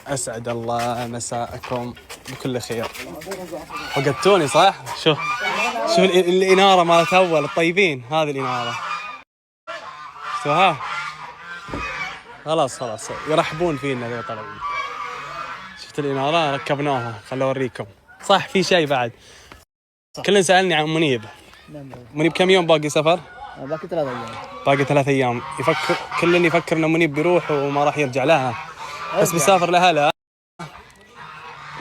أسعد الله مساءكم بكل خير. وقدتوني صح؟ شوف الإنارة مالت أول الطيبين، هذه الإنارة شوفها. خلاص يرحبون فينا ذي طلعوا. شفت الإنارة ركبناها، خلوا أوريكم. صح في شيء بعد كلن سألني عن منيب. منيب كم يوم باقي سفر؟ باقي 3 أيام. باقي 3 أيام. كلن يفكر إن منيب بيروح وما راح يرجع لها، بس بيسافر لها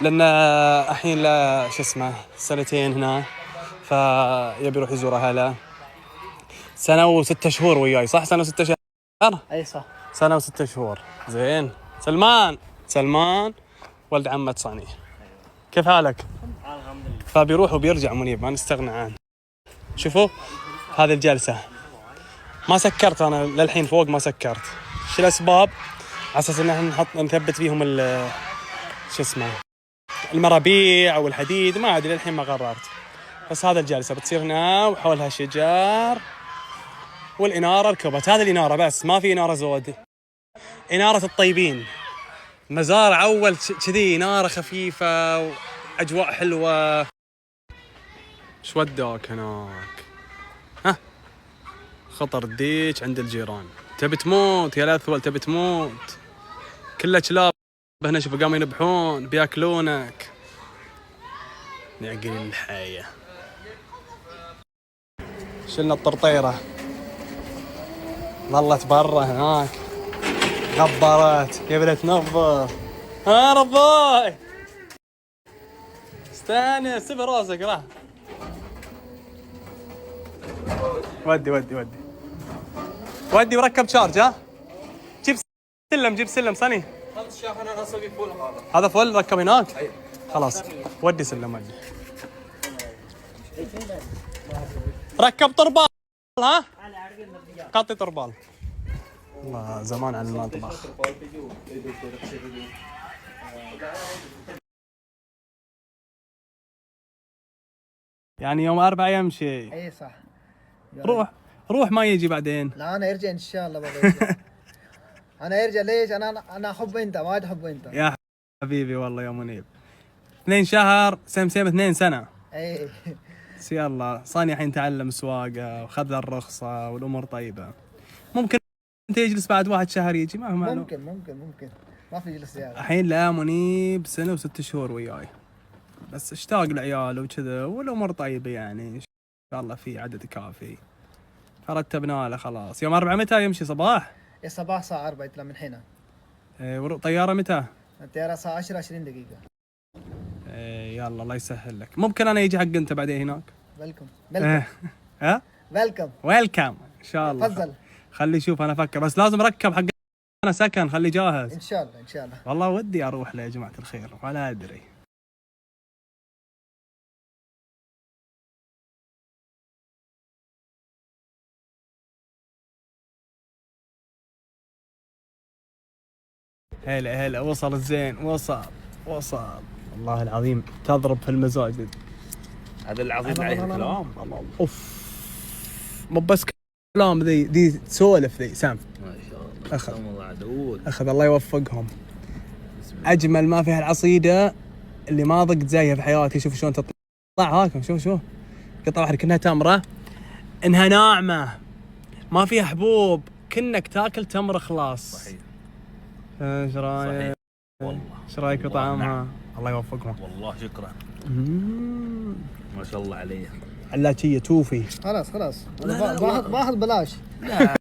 لأن الحين لا شو اسمه 2 سنين هنا، فيبي يروح يزور أهله. 1 و6 شهور وياي صح؟ 1 و6 شهور؟ أي صح. 1 و6 شهور. زين. سلمان ولد عمة صاني، كيف حالك؟ الحمد لله. فبيروح وبيرجع منيب، ما نستغنى عنه. شوفوا هذه الجلسة ما سكرت أنا للحين فوق، ما سكرت. شو الأسباب؟ على أساس إن احنا نثبت فيهم شو اسمه المرابيع أو الحديد، ما أدري للحين ما قررت. بس هذا الجلسة بتصير هنا وحولها شجار والإنارة ركبت. هذه الإنارة بس، ما في إنارة زود. إنارة الطيبين، مزارع أول كذي، إنارة خفيفة وأجواء حلوة. إيش وداك هناك؟ ها خطر الديك عند الجيران. تبي تموت يا الأثول، تبي تموت. كله كلاب هنا، شوفوا قاموا ينبحون بياكلونك. نعقل الحياة. شلنا الطرطيرة، ظلت برا هناك غبرت. يبي تنظر. ها رباي استانس، سيب راسك راح. ودي وركب شارج. ها جيب سلم صني. هذا الشاحن أنا أسوي فول. هذا فل ركب هناك. أيوة. خلاص ودي سلم ودي. ركب طربال. ها قطي طربال. والله زمان على المطبخ. يعني يوم 4 يمشي. اي صح. روح ما يجي بعدين. لا انا ارجع ان شاء الله بابا. انا ارجع. ليش؟ انا احب انت، ما تحب انت يا حبيبي والله يا منيب. 2 شهر سم 2 سنة. اي يلا صاني الحين تعلم سواقة وخذ الرخصة والأمور طيبة. ممكن أنت يجلس بعد 1 شهر يجي، ما هو معلوم. ممكن ما في جلس زيادة. الحين لا منيب 1 و6 شهور وياي، بس اشتاق لعيال وكذا والأمور طيبة يعني إن شاء الله في عدد كافي. فرتبنا له خلاص. يوم 4 متى يمشي صباح؟ الصباح الساعة 4 يطلع من هنا. طيارة متى؟ الطيارة الساعة 10 20 دقيقة. يلا الله يسهل لك. ممكن أنا يجي حق أنت بعدين هناك. ويلكم. ها؟ ويلكم إن شاء الله. تفضل. خلي يشوف أنا أفكر، بس لازم أركب حق أنا سكن، خلي جاهز. إن شاء الله. والله ودي أروح له يا جماعة الخير ولا أدري. هلا وصل الزين، وصل والله العظيم تضرب في المزاج. هذا العظيم عليه الكلام. اوف مو بس كلام، ذي تسولف ذي سام. ما شاء الله اخذ الله يوفقهم. اجمل ما فيها العصيده اللي ما ضقت زيها في حياتي. شوف شلون تطلع هاكم. شوف قطعه واحده كأنها تمره، انها ناعمه ما فيها حبوب، كأنك تاكل تمر خلاص. صحيح. ايش رايك؟ والله ايش رايك بطعمها؟ نعم. الله يوفقهم. والله شكرا. ما شاء الله عليه. علاجيه توفي. خلاص باخذ بلاش. لا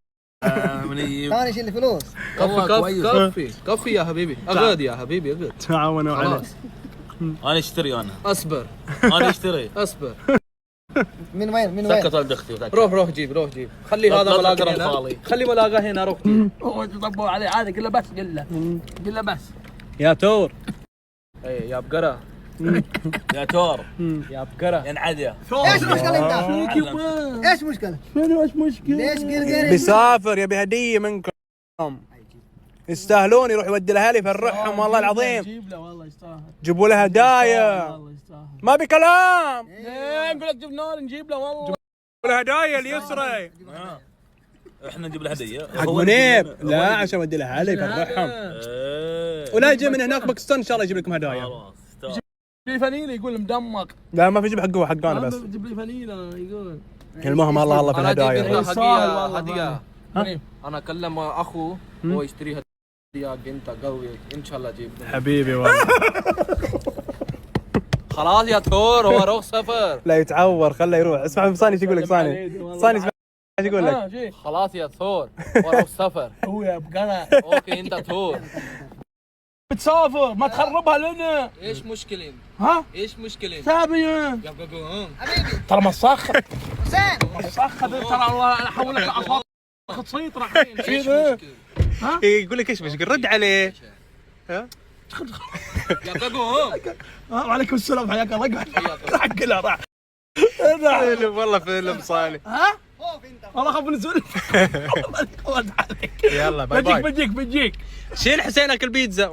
منيب. ثاني شيء الفلوس. كفي يا حبيبي. اغاد يا حبيبي اغاد. تعاونوا عليه. انا اشتري. اصبر. انا اشتري. اصبر. من وين؟ سكت ولد اختي. روح جيب. خلي هذا ملاقه هنا. خلي ملاقه هنا. روح جيب. طبوا عليه هذا كله بس قله بس. يا تور. اي يا بقره. يا تور. يا بقره. يا انعديا. ايش مشكلة انت؟ ايش مشكلة؟ ليش قلقل؟ بيسافر يبي هدية منكم. يستاهلون، يروح يودي لاهله يفرحهم والله العظيم. جيب له والله يستاهل. جيبوا له هدايا. والله يستاهل. ما بكلام. نقول لك جبنا نجيب له والله. جيبوا له هدايا اليسرى. احنا نجيب له هديه حق منيب لا عشان اودي له هلا يفرحهم ولا يجي من هناك باكستان ان شاء الله يجيب لكم هدايا خلاص في فانيلا يقول مدمق. لا ما في جيب حقه حقنا بس جيب لي فانيلا يقول. المهم الله في الهدايا هديه. انا اكلم اخو هو يشتري هديه انت قوي ان شاء الله جيب. حبيبي والله خلاص يا ثور هو روح سفر. لا يتعور خله يروح. اسمع صاني ايش يقول لك صاني اسمع ايش يقول لك. خلاص يا ثور هو روح سفر. هو يبقى انا اوكي انت ثور بتسافر ما تخربها لنا. ايش مشكلة؟ ها ايش مشكلة؟ ثابيه يبقى قوم ترى مسخ حسين مسخ ترى والله احولك لاصوات خصيط رايحين ايش مشكلة؟ يقول لك ايش مشكلة رد عليه. يبقى قوم. وعليكم السلام حياك الله حق له راح والله فيلم صالح. ها والله خاف نزول يلا باي باي. بجيك شيل حسين اكل بيتزا.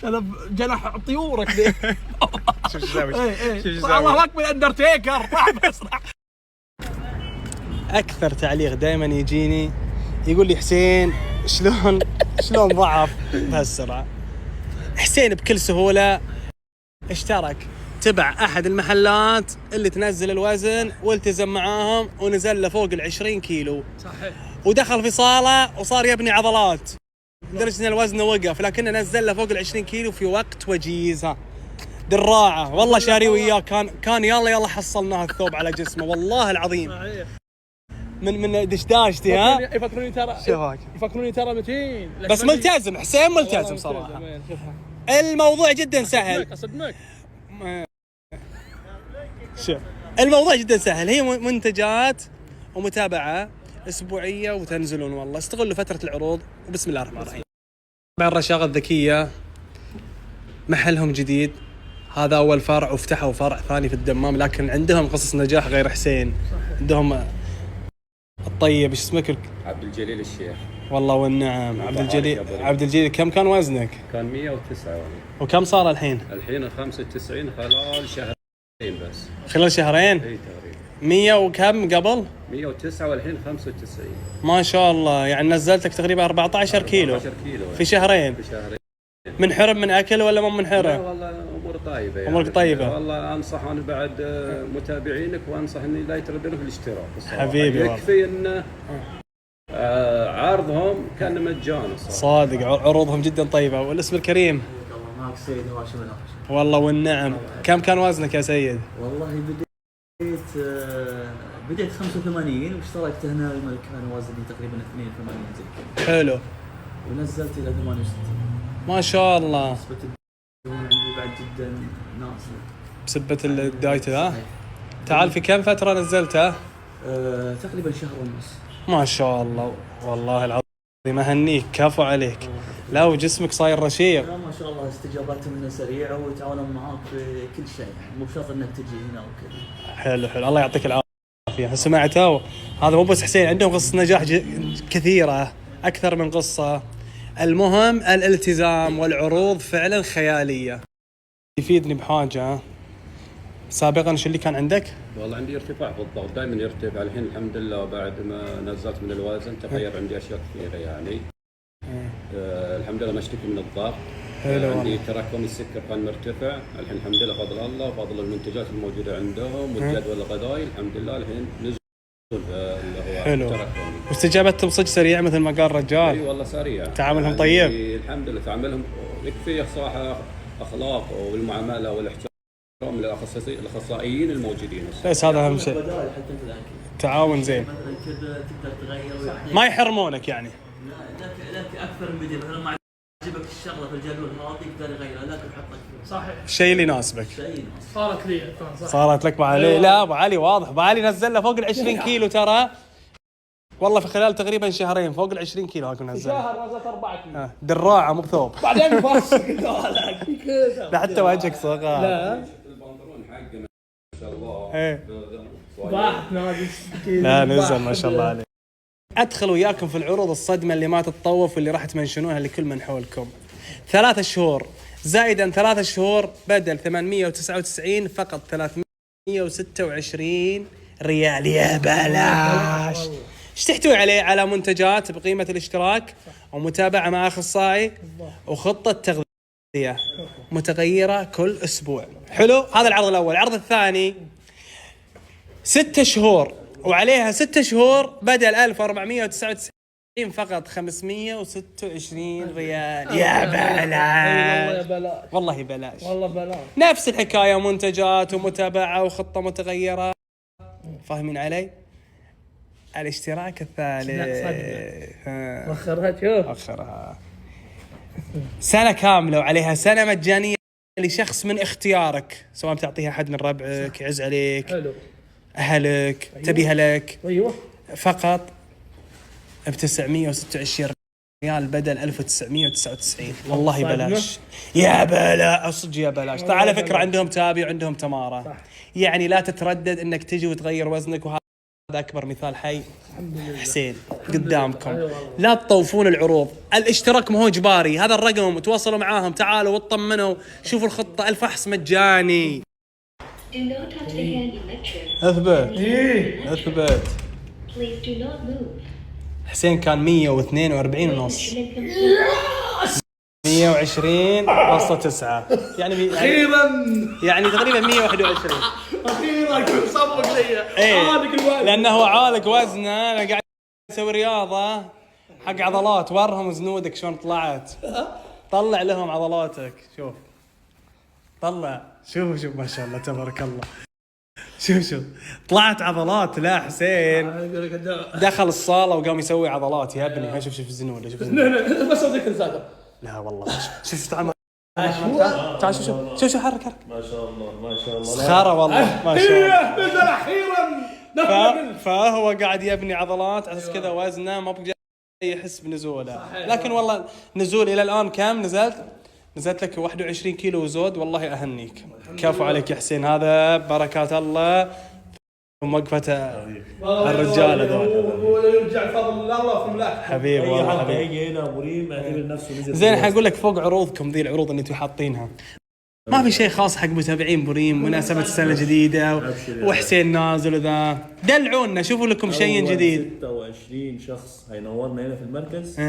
شلب جناح طيورك ذي. شوف ايش يسوي شوف ايش الله يسوي. اكبر اندرتيكر بس اكثر تعليق دائما يجيني يقول لي حسين شلون ضعف بهالسرعه. حسين بكل سهوله اشترك تبع احد المحلات اللي تنزل الوزن والتزم معاهم ونزل له فوق 20 كيلو صحيح ودخل في صاله وصار يبني عضلات لدرجه ان الوزن وقف لكنه نزل له فوق 20 كيلو في وقت وجيز. دراعه والله شاري وياه كان يلا حصلناه الثوب على جسمه والله العظيم من دشداشتي. ها يفكروني ترى متين بس ملتزم حسين ملتزم صراحه. الموضوع جدا سهل. اصدمك شوف الموضوع جدا سهل. هي منتجات ومتابعه اسبوعيه وتنزلون والله استغلوا فتره العروض وبسم الله الرحمن الرحيم. طبعا الرشاقه الذكيه محلهم جديد هذا اول فرع وفتحوا فرع ثاني في الدمام لكن عندهم قصص نجاح غير حسين. عندهم الطيب ايش اسمك؟ عبد الجليل الشيخ. والله والنعم عبد الجليل كم كان وزنك؟ كان 109 والله. وكم صار الحين 95 خلال شهرين بس. خلال شهرين؟ اي تقريبا 100 وكم قبل 109 والحين 95 ما شاء الله. يعني نزلتك تقريبا 14 كيلو 14 كيلو في شهرين. في شهرين. منحرم من اكل ولا مو لا منحرم؟ والله امور طيبه يعني. امورك طيبه. والله انصح انا بعد متابعينك وانصح اني لا يترددون في الاشتراك الصراحه. حبيبي يكفي انه عرضهم كان مجانا الصراحه. صادق عروضهم جدا طيبه. والاسم الكريم معك سيد هاشم الهاشم. والله والنعم. كم كان وزنك يا سيد؟ والله بديت 85 واشتركت هنا الملك كان وزني تقريبا 82 زي كذا. حلو ونزلت الى 68. ما شاء الله. نسبة الدهون عندي بعد جدا ناقصة. بسبة الدايت ذا. تعال في كم فترة نزلتها؟ تقريبا شهر ونص. ما شاء الله والله العظيم اهنيك كفو عليك. لا وجسمك صاير رشيق. ما شاء الله استجابتهم منه سريعة ويتعاونون معاك في كل شيء يعني مو بشرط انك تجي هنا وكذا. حلو الله يعطيك العافية. سمعتوا هذا مو بس حسين عندهم قصة نجاح كثيرة أكثر من قصة. المهم الالتزام والعروض فعلا خيالية. يفيدني بحاجة سابقا شو اللي كان عندك؟ والله عندي ارتفاع في الضغط دائما يرتفع. الحين الحمد لله بعد ما نزلت من الوزن تغير عندي اشياء كثيره يعني. الحمد لله ما اشتكي من الضغط. عندي تراكم السكر كان مرتفع. الحين الحمد لله فضل الله وفضل المنتجات الموجوده عندهم والجدول الغذائي الحمد لله الحين نزل اللي هو حلو. تراكمي. واستجابتهم صدق سريعه مثل ما قال الرجال. اي والله سريع. تعاملهم يعني طيب. الحمد لله تعاملهم يكفي صراحه اخلاق والمعامله والاحترام للاخصائيين الموجودين. بس هذا اهم شيء. بدائل حتى في الاكل. تعاون زين. مثلا كذا تقدر تغير ما يحرمونك يعني. لك اكثر من بديل مثلا ما عجبك الشغله في الجدول هذا يقدر يغيرها لكن حطك صحيح الشيء اللي يناسبك. شيء صارت لي صح صارت لك ابو علي. لا ابو علي واضح. ابو علي نزل له فوق ال 20 كيلو ترى. والله في خلال تقريبا شهرين فوق ال 20 كيلو هاك نزل. شهر نزلت 4 كيلو دراعه مو بثوب. بعدين فاس كذا لا حتى وجهك صغار. لا البنطلون حقه ما شاء الله. ايه ضاحت ناقص لا نزل ما شاء الله عليه. ادخل وياكم في العروض الصدمه اللي ما تتطوف واللي راح تمنشنونها لكل من حولكم. 3 شهور زائدا 3 شهور بدل 899 فقط 326 ريال يا بلاش. ايش تحتوي عليه؟ على منتجات بقيمة الاشتراك ومتابعة مع أخصائي وخطة تغذية متغيرة كل أسبوع. حلو، هذا العرض الأول. العرض الثاني 6 شهور وعليها 6 شهور بدل 1499 فقط 526 ريال يا بلاش. والله بلاش. والله بلاش. نفس الحكاية، منتجات ومتابعة وخطة متغيرة. فاهمين علي؟ الاشتراك الثالث وخرها شوف. أخرها سنة كاملة وعليها سنة مجانية لشخص من اختيارك، سواء بتعطيها أحد من ربعك يعز عليك، حلو. أهلك، تبيها لك، ايوه فقط ب 926 ريال بدل 1999. والله بلاش يا بلاش، صدق يا بلاش. طيب على فكرة عندهم تابي وعندهم تمارة، يعني لا تتردد انك تجي وتغير وزنك، وهذا اكبر مثال حي حسين قدامكم. لا تطوفون العروض، الاشتراك ما هو اجباري، هذا الرقم تواصلوا معاهم، تعالوا واطمنوا، شوفوا الخطة، الفحص مجاني. اثبت اثبت. حسين كان 142 ونص، 120.9 يعني تقريبا 121. اخيرا كنت صبق لي. ايه لانه عالق وزنه، انا قاعد اسوي رياضه حق عضلات، ورهم زنودك شلون طلعت. طلع لهم عضلاتك، شوف طلع، شوف ما شاء الله تبارك الله، شوف طلعت عضلات. لا حسين دخل الصاله وقام يسوي عضلات يا ابني. ها شوف الزنود، شوف الزنود. بس اوديك الزاده. لا والله شوف تعال تعال شوف حرك ما شاء الله سخاره والله ما شاء الله. نزل اخيرا. فهو قاعد يبني عضلات على اساس كذا وزنه ما بقى يحس بنزوله. لكن والله نزول الى الان كم نزلت لك 21 كيلو وزود. والله اهنيك، كفو عليك يا حسين، هذا بركات الله وموقفة الرجال هذول. ويرجع فضل الله في ملاك حبيب والله حبيب. يجي هنا ابو ريم اعتبر نفسه نزل. زين حقول لك فوق عروضكم ذي العروض اللي انتم حاطينها ما في شيء خاص حق متابعين بوريم مناسبة السنة الجديدة وحسين نازل وذا. دلعونا، شوفوا لكم شيء جديد. 26 شخص هينورنا هنا في المركز،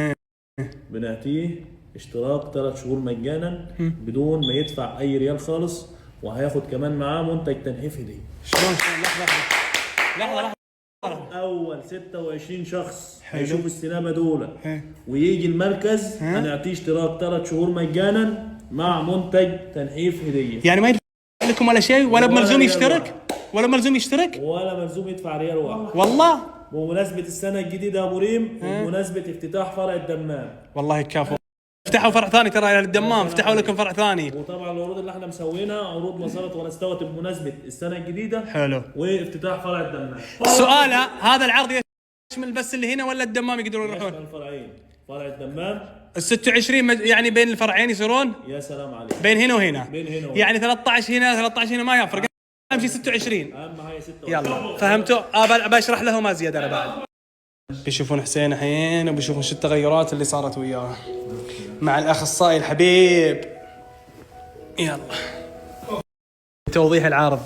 بنعطيه اشتراك 3 شهور مجانا بدون ما يدفع اي ريال خالص، وهياخد كمان معاه منتج تنحيف هديه. شلون لحظة اول 26 شخص هيشوف السينما دول ويجي المركز هنعطيه اشتراك 3 شهور مجانا مع منتج تنحيف هديه. يعني ما يدفع لكم ولا شيء، ولا ملزوم يشترك، ولا ملزوم يشترك، ولا ملزوم يدفع ريال واحد. والله بمناسبة السنة الجديدة ابو ريم، وبمناسبة افتتاح فرع الدمام. والله كافو. افتحوا فرع ثاني ترى للدمام، افتحوا لكم فرع ثاني. وطبعا العروض اللي احنا مسوينها عروض مسارت واستوت بمناسبة السنة الجديدة. حلو. وافتتاح فرع الدمام. السؤال هذا العرض يشمل بس اللي هنا ولا الدمام يقدرون يروحون؟ الفرعين، فرع الدمام ال 26 يعني بين الفرعين يصيرون؟ يا سلام عليك. بين هنا وهنا. بين هنا وهنا. يعني 13 هنا 13 هنا ما يفرق، اهم شيء 26. اهم حاجة 6. يلا فهمتوا؟ بشرح لهم ما زيادة انا بعد. بيشوفون حسين الحين وبيشوفون شو التغيرات اللي صارت وياه مع الاخصائي الحبيب. يلا توضيح العرض.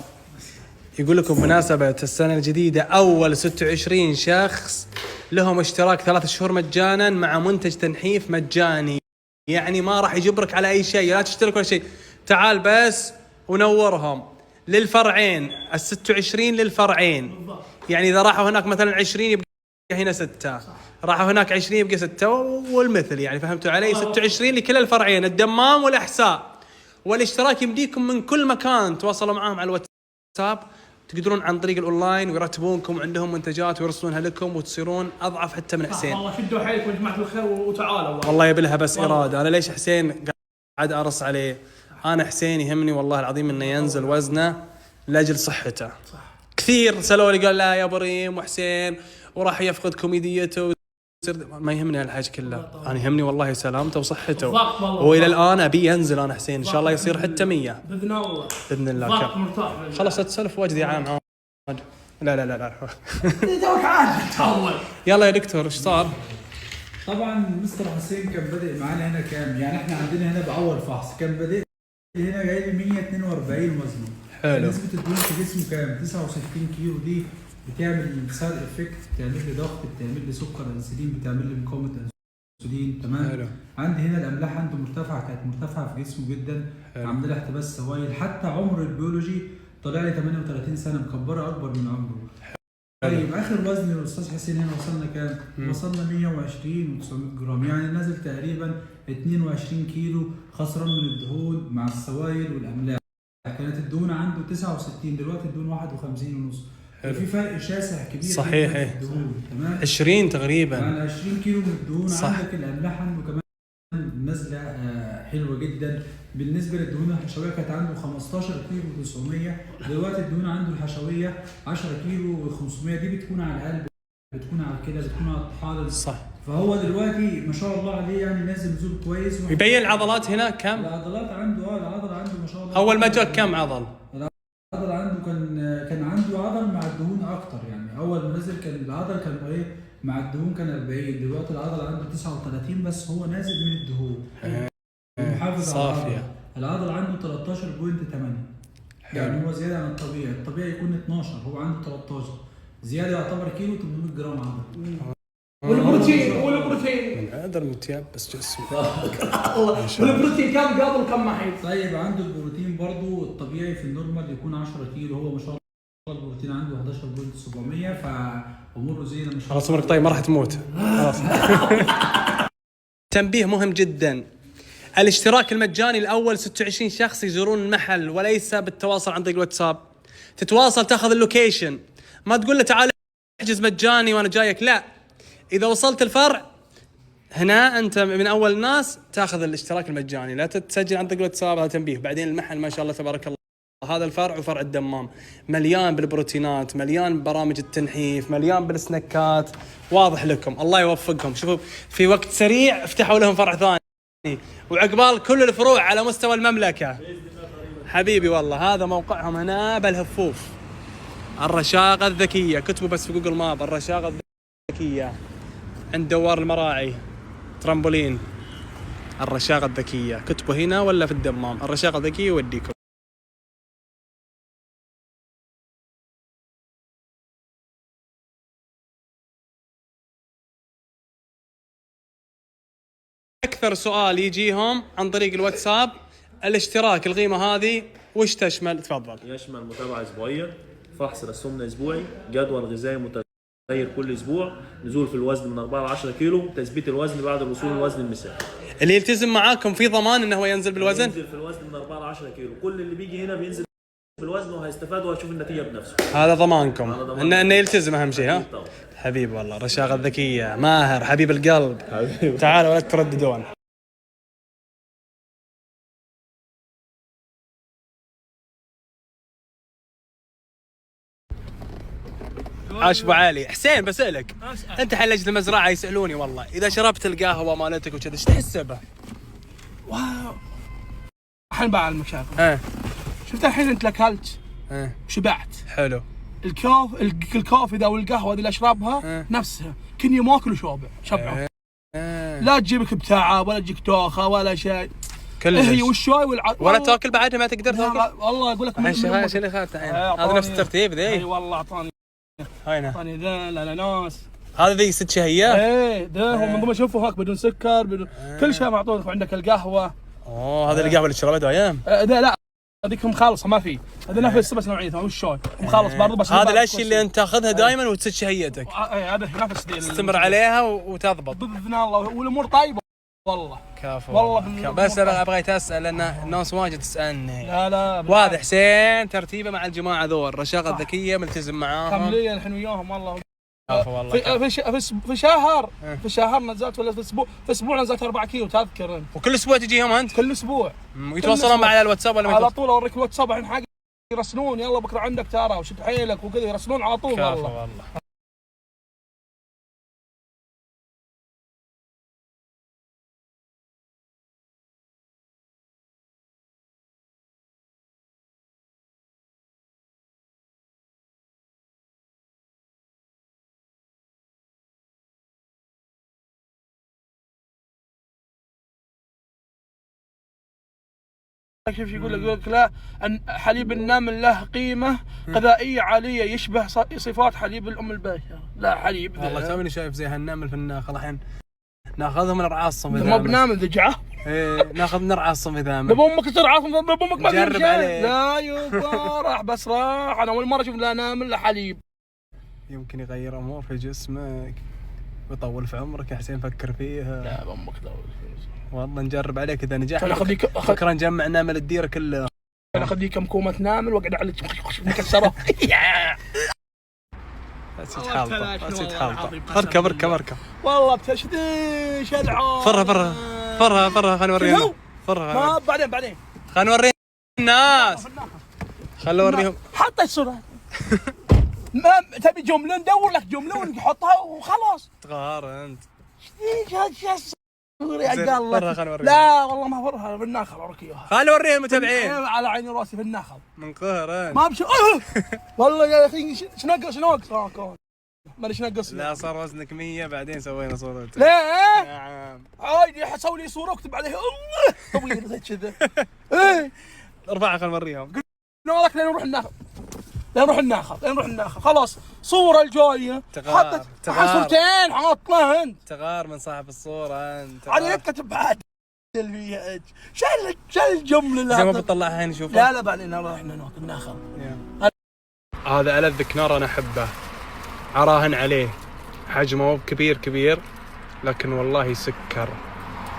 يقول لكم بمناسبة السنة الجديدة أول 26 شخص لهم اشتراك 3 شهور مجانا مع منتج تنحيف مجاني. يعني ما راح يجبرك على أي شيء، لا تشترك ولا شيء، تعال بس ونورهم للفرعين. ال 26 للفرعين، يعني إذا راحوا هناك مثلا 20 يبقى هنا 6، راحوا هناك 20 يبقى 6 والمثل. يعني فهمتوا علي؟ 26 لكل الفرعين، الدمام والأحساء. والاشتراك يمديكم من كل مكان، تواصلوا معهم على الواتساب، تقدرون عن طريق الاونلاين ويرتبونكم، عندهم منتجات ويرسلونها لكم وتصيرون اضعف حتى من حسين. والله شدوا حيلكم يا جماعه الخير وتعالوا. والله يبلها بس اراده. انا ليش حسين قاعد ارص عليه؟ انا حسين يهمني والله العظيم انه ينزل وزنه لاجل صحته. كثير سالوا لي قال لا يا ابو ريم وحسين وراح يفقد كوميديته. ما يهمني هالحاجة كلها، انا يهمني والله سلامته وصحته. والى الان ابي ينزل انا حسين، ان شاء الله يصير حتى 100 باذن الله. باذن الله. خلاص تسلف وجدي يا عم. لا توك عاد تطول. يلا يا دكتور ايش صار؟ طبعا مستر حسين كان بادئ معانا هنا كام؟ يعني احنا عندنا هنا باول فحص كان بادئ هنا جاي لي 142 وزنه. حلو. نسبة الدهون في جسمه كام؟ 69 كيلو. دي بتعمل سايد افكت، بتعمل لي ضغط، بتعمل لي سكر انسولين، بتعمل لي مقاومه انسولين. تمام. حلو. عندي هنا الاملاح عنده مرتفعه، كانت مرتفعه في جسمه جدا، حلو. عامله لي احتباس سوائل. حتى عمر البيولوجي طلع لي 38 سنه، مكبره اكبر من عمره. طيب اخر وزن الاستاذ حسين هنا وصلنا كام؟ وصلنا 120 و900 جرام، يعني نازل تقريبا 22 كيلو، خسران من الدهون مع السوائل والاملاح. كانت الدهون عنده 69، دلوقتي الدهون 51 ونص. في فرق شاسع كبير صحيح. جدا في الدهون. تمام. 20 تقريبا، يعني 20 كيلو من الدهون. صح. عندك الاملاح عنده كمان نازله حلوه جدا. بالنسبه للدهون الحشويه كانت عنده 15 كيلو 900، دلوقتي الدهون عنده الحشويه 10 كيلو 500. دي بتكون على القلب، بتكون على الكلى، بتكون على الطحال. صح. فهو دلوقتي ما شاء الله عليه يعني نازل نزول كويس. يبين العضلات هنا كم؟ العضلات عنده العضل عنده ما شاء الله. اول ما جاك كم عضل؟ العضل عنده كان عنده عضل مع الدهون اكتر، يعني اول ما نزل كان العضل كان ايه مع الدهون كان 40، دلوقتي العضل عنده 39 بس هو نازل من الدهون. محافظ على صافيه. العضل عنده 13.8، يعني هو زياده عن الطبيعي. الطبيعي يكون 12، هو عنده 13، زياده يعتبر كيلو 800 جرام عضل. والبروتين من هذا المتياب بس جسمه. والبروتين كم قبل وكم ما حيد؟ طيب عنده البروتين برضو الطبيعي في النورمال يكون 10 كيلو، هو ما شاء الله البروتين عنده 11.700، فاموره زينه ما شاء الله. خلاص عمرك طيب، ما راح تموت خلاص. تنبيه مهم جدا، الاشتراك المجاني الاول 26 شخص يزورون المحل، وليس بالتواصل عن طريق الواتساب. تتواصل تاخذ اللوكيشن، ما تقول له تعال احجز مجاني وانا جايك، لا. اذا وصلت الفرع هنا انت من اول الناس تاخذ الاشتراك المجاني، لا تتسجل عن طريق الواتساب. هذا تنبيه. بعدين المحل ما شاء الله تبارك الله، هذا الفرع وفرع الدمام مليان بالبروتينات، مليان برامج التنحيف، مليان بالسنكات. واضح لكم، الله يوفقهم. شوفوا في وقت سريع افتحوا لهم فرع ثاني، وعقبال كل الفروع على مستوى المملكة. حبيبي والله هذا موقعهم هنا بالهفوف، الرشاقة الذكية. كتبوا بس في جوجل ماب الرشاقة الذكية، عند دوار المراعي ترامبولين. الرشاقة الذكية كتبوا هنا ولا في الدمام، الرشاقة الذكية يوديكم. أكثر سؤال يجيهم عن طريق الواتساب، الاشتراك القيمة هذه وش تشمل؟ تفضل. يشمل متابعة أسبوعية، فحص للسمنة أسبوعي، جدول غذائي متغير كل أسبوع، نزول في الوزن من 4 ل 10 كيلو، تثبيت الوزن بعد الوصول للوزن المثالي. اللي يلتزم معاكم في ضمان انه هو ينزل بالوزن؟ ينزل في الوزن من 4 ل 10 كيلو، كل اللي بيجي هنا بينزل في الوزن وهيستفاد وهيشوف النتيجة بنفسه. هذا ضمانكم، انه يلتزم اهم شيء. ها طبعا. حبيب والله الرشاقة الذكية، ماهر حبيب القلب. تعالوا ولا ترددون. عاش ابو علي. حسين بسألك، انت حل لجنة المزرعة يسألوني والله اذا شربت القهوة مالتك وكذا ايش تحسبها؟ واو، الحين بعلمك شغله. شفت الحين انت اكلت وشبعت، حلو. الكوفي ذا والقهوه ذي اللي اشربها نفسها كني ما اكل وشوبع شبعه. لا تجيبك بتعب ولا تجيك دوخه ولا شيء، هي والشاي ولا تاكل بعدها ما تقدر تاكل. والله اقول لك ايش اللي خاطر هذا نفس الترتيب ذي. اي والله اعطاني ذا الاناناس، هذا ذي 6 شهية. ايه ده هو من ضمن شوفوا هاك بدون سكر بدون كل شيء معطونك. وعندك القهوه. هذا القهوة اللي شربتها ايام. ده لا هذيك مخالصه ما في، هذا نفس بس نوعيه والشاي مخالص برضه. بس هذا الاشياء اللي انت تاخذها دائما وتسد شهيتك. هذا نفس دي استمر عليها وتضبط باذن الله والامور طيبه والله. كفو والله بس بغيت اسال لان الناس واجد تسالني. لا واضح حسين ترتيبه مع الجماعه ذول الرشاقه الذكيه ملتزم معاهم كاملين الحين وياهم والله. كفو والله. في شهر نزلت ولا في اسبوع نزلت 4 كيلو تذكر. وكل اسبوع تجيهم انت؟ كل اسبوع. ويتواصلون معي على الواتساب ولا على طول؟ اوريك الواتساب الحين حاجه يرسلون يلا بكره عندك ترى وشد حيلك وكذا يرسلون على طول والله. شوف يقول لك لا، حليب النمل له قيمه غذائيه عاليه يشبه صفات حليب الام الباشا. لا حليب والله توني شايف زي هالنمل في الناخل الحين ناخذهم نرعى الصم ما بنامل ذجعه. ايه ناخذ نرعى الصم اذا بامك ترعى بامك ما جرب عليه. لا يبا راح بس راح. انا اول مره اشوف لا نامل لا حليب. يمكن يغير امور في جسمك ويطول في عمرك يا حسين، فكر فيها. لا بامك والله نجرب عليك اذا نجحت. انا اخذيك بكره نجمع نامل الديره كله. انا اخذيك كمكومه نامل واقعد على مكسره. بس يتحلطه بس يتحلطه. اركب والله بتشديش العار. فرها خلينا نوريهم. ما بعدين خلينا نوري الناس. خلينا نوريهم. حط الصورة. ما تبي جملة ندور لك جملة ونحطها وخلاص. تغار انت. ايش يا الله. لا والله ما فرها في الناخل اوريك اياها. خلينا نوريهم المتابعين. على عيني وراسي في الناخل. من قهر انت. ما بشوف. والله يا اخي ايش ناقص ما ايش ناقص. لا صار وزنك 100 بعدين سوينا صورتك. ليه؟ نعم. عادي حسوي لي صورة واكتب عليها الله طويل زي كذا. ايه ارفعها خلينا نوريهم. قلنا لك لين نروح الناخل خلاص. صورة الجاية تغار صورتين حاطها انت. تغار من صاحب الصورة انت. عليك كتب عاد فيها شال الجملة زي ما بتطلعها هنا نشوفها. لا بعدين نروح الناخل. هذا ألذ كنار انا احبه، اراهن عليه، حجمه كبير لكن والله سكر.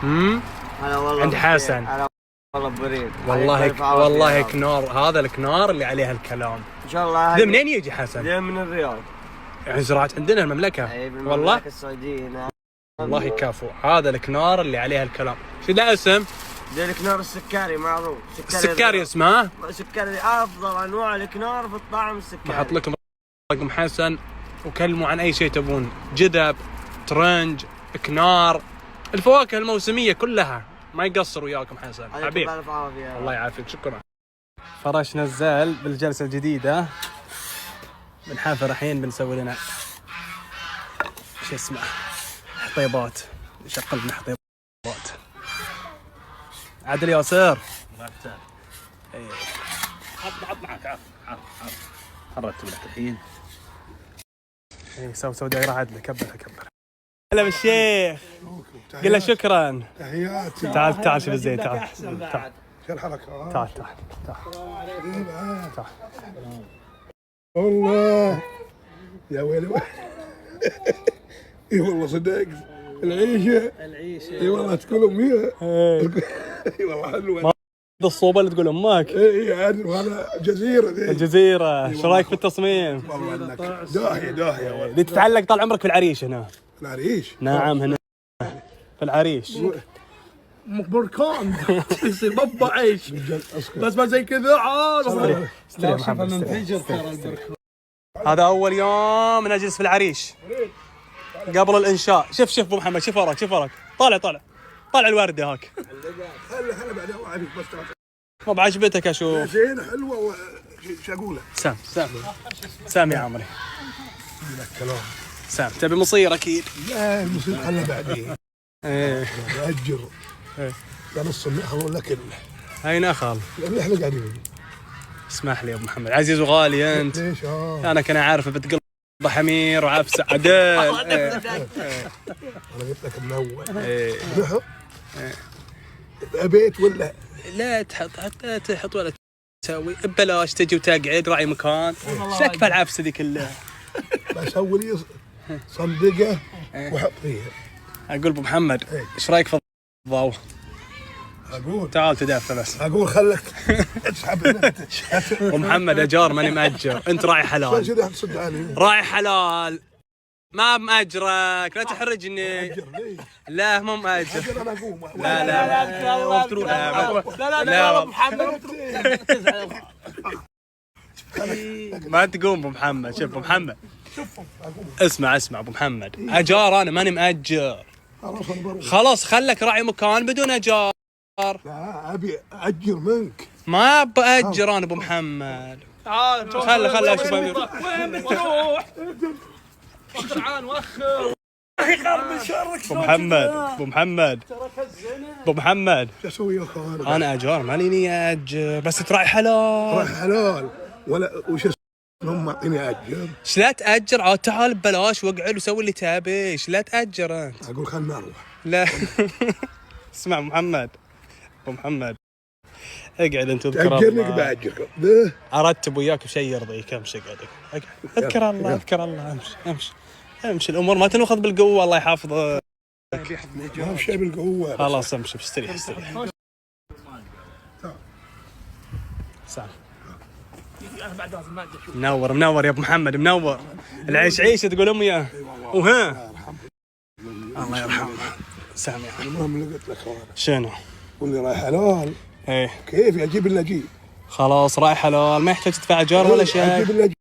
عند حسن والله بريد والله كنار. هذا الكنار اللي عليه الكلام ان شاء الله. ذا منين يجي حسن؟ ذا من الرياض، يعني زراعة عندنا المملكة. والله السعودية. نعم والله يكافو. هذا الكنار اللي عليه الكلام. شو ذا اسم؟ ذا الكنار السكري معروف. السكري اسمه؟ سكري افضل انواع الكنار في الطعم السكري. بحط لكم رقم حسن وكلموا عن اي شيء تبون، جذب، ترنج، كنار، الفواكه الموسمية كلها ما يقصر وياكم حسن حبيب. الله يعافيك. شكرا. فرش نزل بالجلسة الجديدة. بنحافر الحين بنسوي لنا شو اسمه حطيبات. شغل لنا حطيبات. عادل ياسر ايه حط معك. عارف حركت لك الحين. ايه سوي دايرة عدل. كبر هلا بالشيخ. قل له شكرا. تحياتي. تعال شوف الزين. تعال شو الحركة؟ تعال والله يا ويلي. اي والله صدقت العيشة اي والله تقول امي. اي والله حلوة. هذا الصوبة اللي تقول امك. اي عارف هذا جزيرة ذي. الجزيرة. شو رايك في التصميم؟ والله انك داهية. دي تتعلق طال عمرك في العريش هنا. العريش؟ نعم هنا في العريش. بركان يصير بابا عيش بس ما زي كذا عاد. هذا اول يوم نجلس في العريش قبل الانشاء. شوف ابو محمد. شوف وراك. طالع الوردة هاك. هلا بعدين اعرف بس ما بعجبتك اشوف. زين حلوة شو اقوله؟ سام يا عمري. سام تبي مصير اكيد. لا المصير خلها بعدين. ايه اجر. لا نص النخل ولا كله. هاي نخل. اللي احنا قاعدين. اسمح لي يا ابو محمد. عزيز وغالي انت. ليش انا كان عارفه بتقلب حمير وعفسه عدل. انا قلت لك من اول. ابيت ولا لا تحط ولا تسوي ببلاش. تجي وتقعد راعي مكان. ايش لك في العفسه ذي كلها؟ بسوي لي صندقه وحط فيها. اقول ابو محمد ايش رايك في الضوء؟ اقول تعال تدافع بس. اقول خلك تسحب. ابو محمد اجار ماني ماجر. انت راعي حلال. راعي حلال ما ماجرك. لا تحرجني. لا مو ماجر. انا اقوم. لا ما تقوم ابو محمد. شوف ابو محمد اسمع ابو محمد. اجار انا ماني ماجر. خلاص خلك راعي مكان بدون اجار. لا ابي اجر منك. ما باجر انا ابو محمد. تعال خله اشوف وين بتروح؟ تعال وخر ابو محمد ابو محمد ابو محمد شو اسوي يا اخوان؟ انا اجار ما لي نيه اجر بس تراعي حلال. راح حلال ولا وش هم معطيني اجر؟ ايش لا تاجر عاد تعال ببلاش واقعد وسوي اللي تبي. ايش لا تاجر انت؟ اقول خلنا نروح. لا اسمع محمد ابو محمد اقعد انت اذكر تاجرني الله. باجرك ارتب وياك بشيء يرضيك. امشي اقعد اذكر الله اذكر الله. امشي امشي الامور ما تنوخذ بالقوه. الله يحفظك. ما في شيء بالقوه. خلاص امشي استريح. سلام. منور يا ابو محمد منور. العيش عيشه تقول امي يا وها. الله يرحمه. سامع المهم اللي قلت لك اخوان شنو؟ قول لي رايح حلال. ايه كيف اجيب اللي اجيب؟ خلاص رايح حلال ما يحتاج تدفع ايجار ولا شيء. اجيب اللي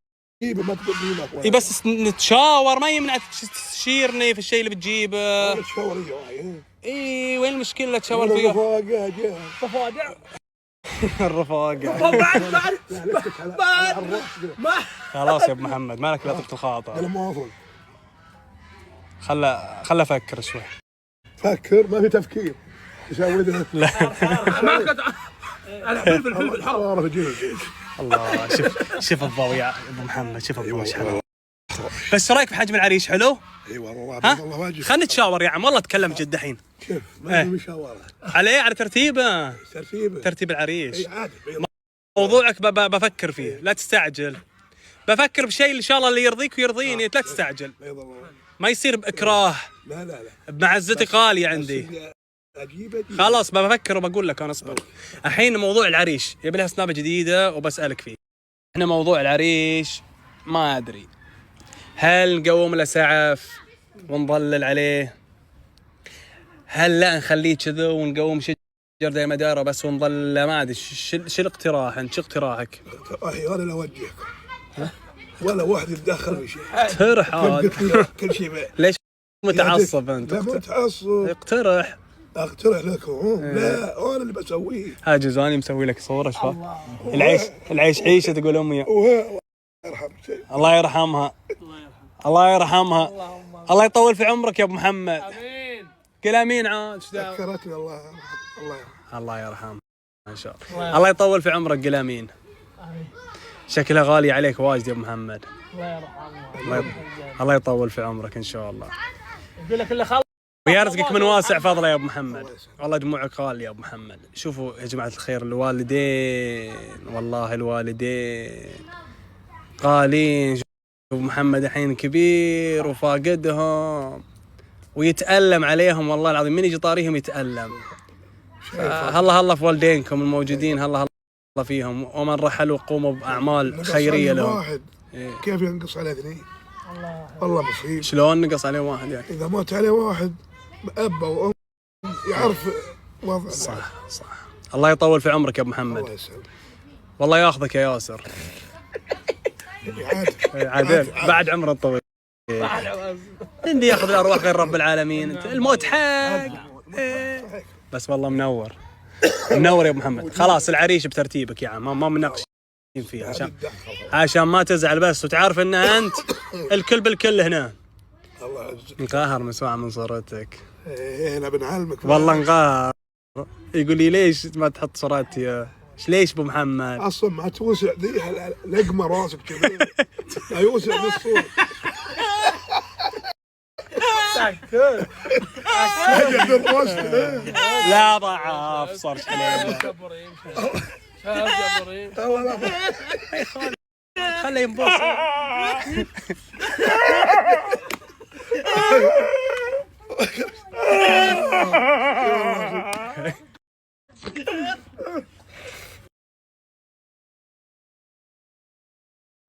اجيب ما تقول لي اي بس نتشاور ما يمنع تستشيرني في الشيء اللي بتجيبه. تشاور اي وين المشكله تشاور فيها؟ تفاجع الرفاقه بعد خلاص يا ابو محمد مالك لا تلقى الخاطر. انا موافق. خله افكر شوي. فكر ما في تفكير. تسوي ذا. لا ما كنت انا فلفل حار. الله شوف الضوء يا ابو محمد. شوف الضوء ايش حلو. بس رايك في حجم العريش حلو؟ اي والله ها والله واجد. خلينا نتشاور يا عم والله تكلم جد الحين. كيف ما في مشاوره على ايه؟ على ترتيبه ترتيب العريش. اي عادي. موضوعك بفكر فيه لا تستعجل. بفكر بشيء ان شاء الله اللي يرضيك ويرضيني. لا تستعجل ما يصير باكراه. لا بمعزتي غاليه عندي. خلاص بفكر وبقول لك انا اصبر. الحين موضوع العريش يبي لها سنابه جديده وبسالك فيه. احنا موضوع العريش ما ادري هل نقوم له سعف ونظلل عليه، هل لا نخليه كذا ونقوم شجر زي مداره بس ونظل ما ادري. شو الاقتراح انت؟ شو اقتراحك؟ اخي انا لا اوجهك ولا واحد يتدخل في شيء. اقترح عاد كل شيء. ليش متعصب انت؟ لا متعصب. اقترح لكم. لا انا اللي بسويه. ها جزاني مسوي لك صوره شوف. العيش عيشه تقول امي. الله يرحمها. الله يرحمها. الله يطول في عمرك يا ابو محمد. امين. قل امين عاد. ذكرتني الله يرحمها ان شاء الله. الله يطول في عمرك. قل امين. شكلها غالي عليك واجد يا ابو محمد. الله يرحمها. الله يطول في عمرك ان شاء الله. يقول لك اللي خلص ويرزقك من واسع فضله يا ابو محمد. والله دموعك غالي يا ابو محمد. شوفوا يا جماعه الخير الوالدين والله الوالدين غالين. ابو محمد الحين كبير وفاقدهم ويتألم عليهم والله العظيم. من يجي طاريهم يتألم. هلا في والدينكم الموجودين. هلا فيهم ومن رحلوا قوموا بأعمال خيرية لهم. واحد كيف ينقص على اثنين؟ والله مصيبة. شلون نقص عليه واحد يعني؟ إذا مات عليه واحد أب وأم يعرف وضعه. صح. الله يطول في عمرك يا ابو محمد. الله يسلمك. والله ياخذك يا ياسر. عادل بعد عمره الطويل. اللي ياخذ الارواح غير رب العالمين. الموت حق. بس والله منور يا ابو محمد. خلاص العريش بترتيبك يا عم ما مناقشين فيها عشان ما تزعل بس وتعرف ان انت الكل بالكل هنا. الله يعزك. نقاهر مسموع من صورتك. انا بنعلمك والله نقاهر. يقول لي ليش ما تحط صورتي؟ ليش ابو محمد؟ اصلا ما توسع ذي لقمه راسك كذا. لا يوسع بالصوت. لا ضعف صار عليه. خليه ينبسط.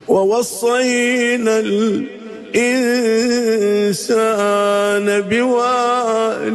ووصينا الإنسان بوالديه